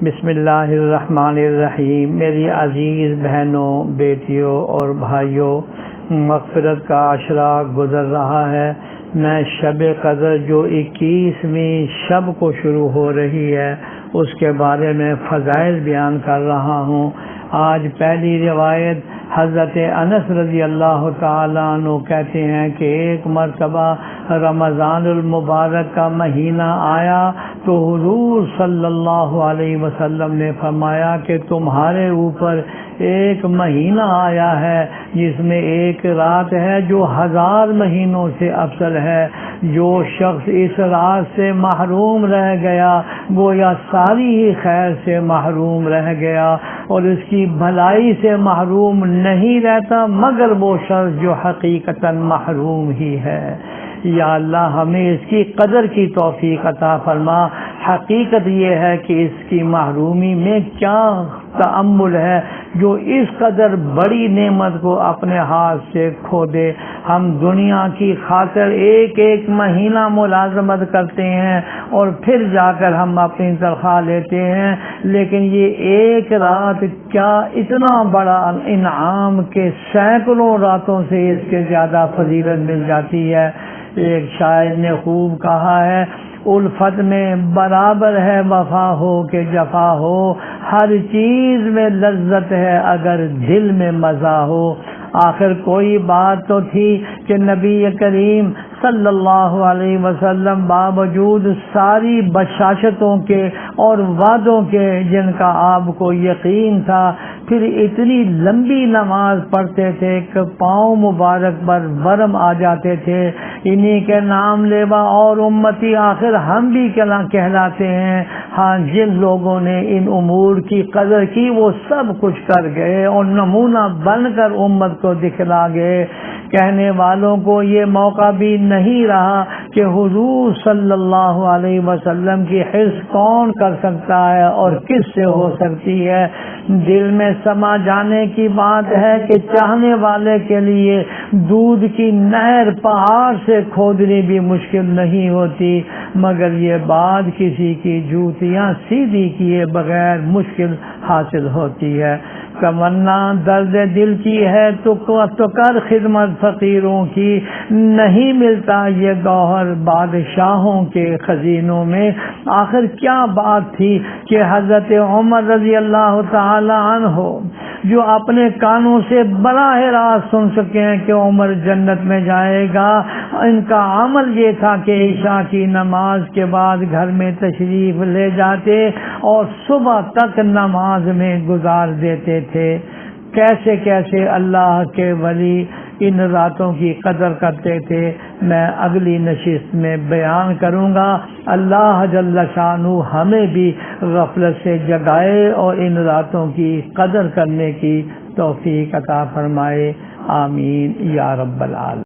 بسم اللہ الرحمن الرحیم۔ میری عزیز بہنوں، بیٹیوں اور بھائیوں، مغفرت کا عشرہ گزر رہا ہے۔ میں شب قدر جو 21ویں شب کو شروع ہو رہی ہے اس کے بارے میں فضائل بیان کر رہا ہوں۔ آج پہلی روایت حضرت انس رضی اللہ تعالیٰ عنہ کہتے ہیں کہ ایک مرتبہ رمضان المبارک کا مہینہ آیا تو حضور صلی اللہ علیہ وسلم نے فرمایا کہ تمہارے اوپر ایک مہینہ آیا ہے جس میں ایک رات ہے جو 1000 مہینوں سے افضل ہے۔ جو شخص اس رات سے محروم رہ گیا گویا ساری ہی خیر سے محروم رہ گیا، اور اس کی بھلائی سے محروم نہیں رہتا مگر وہ شخص جو حقیقتاً محروم ہی ہے۔ یا اللہ ہمیں اس کی قدر کی توفیق عطا فرما۔ حقیقت یہ ہے کہ اس کی محرومی میں کیا تأمل ہے جو اس قدر بڑی نعمت کو اپنے ہاتھ سے کھو دے۔ ہم دنیا کی خاطر ایک ایک مہینہ ملازمت کرتے ہیں اور پھر جا کر ہم اپنی تنخواہ لیتے ہیں، لیکن یہ ایک رات کیا اتنا بڑا انعام کہ سینکڑوں راتوں سے اس کے زیادہ فضیلت مل جاتی ہے۔ ایک شاعر نے خوب کہا ہے، الفت میں برابر ہے وفا ہو کہ جفا ہو، ہر چیز میں لذت ہے اگر دل میں مزہ ہو۔ آخر کوئی بات تو تھی کہ نبی کریم صلی اللہ علیہ وسلم باوجود ساری بشاشتوں کے اور وعدوں کے جن کا آپ کو یقین تھا، پھر اتنی لمبی نماز پڑھتے تھے کہ پاؤں مبارک پر ورم آ جاتے تھے۔ انہی کے نام لیوا اور امتی آخر ہم بھی کہلاتے ہیں۔ ہاں، جن لوگوں نے ان امور کی قدر کی وہ سب کچھ کر گئے اور نمونہ بن کر امت کو دکھلا گئے۔ کہنے والوں کو یہ موقع بھی نہیں رہا کہ حضور صلی اللہ علیہ وسلم کی حرص کون کر سکتا ہے اور کس سے ہو سکتی ہے۔ دل میں سما جانے کی بات ہے کہ چاہنے والے کے لیے دودھ کی نہر پہاڑ سے کھودنی بھی مشکل نہیں ہوتی، مگر یہ بات کسی کی جوتیاں سیدھی کیے بغیر مشکل حاصل ہوتی ہے۔ تمنا درد دل کی ہے تو کر خدمت فقیروں کی، نہیں ملتا یہ گوہر بادشاہوں کے خزینوں میں۔ آخر کیا بات تھی کہ حضرت عمر رضی اللہ تعالی عنہ جو اپنے کانوں سے براہ راست سن سکے ہیں کہ عمر جنت میں جائے گا، ان کا عمل یہ تھا کہ عشاء کی نماز کے بعد گھر میں تشریف لے جاتے اور صبح تک نماز میں گزار دیتے تھے۔ کیسے کیسے اللہ کے ولی ان راتوں کی قدر کرتے تھے میں اگلی نشست میں بیان کروں گا۔ اللہ جل شانہ ہمیں بھی غفلت سے جگائے اور ان راتوں کی قدر کرنے کی توفیق عطا فرمائے۔ آمین یا رب العالمین۔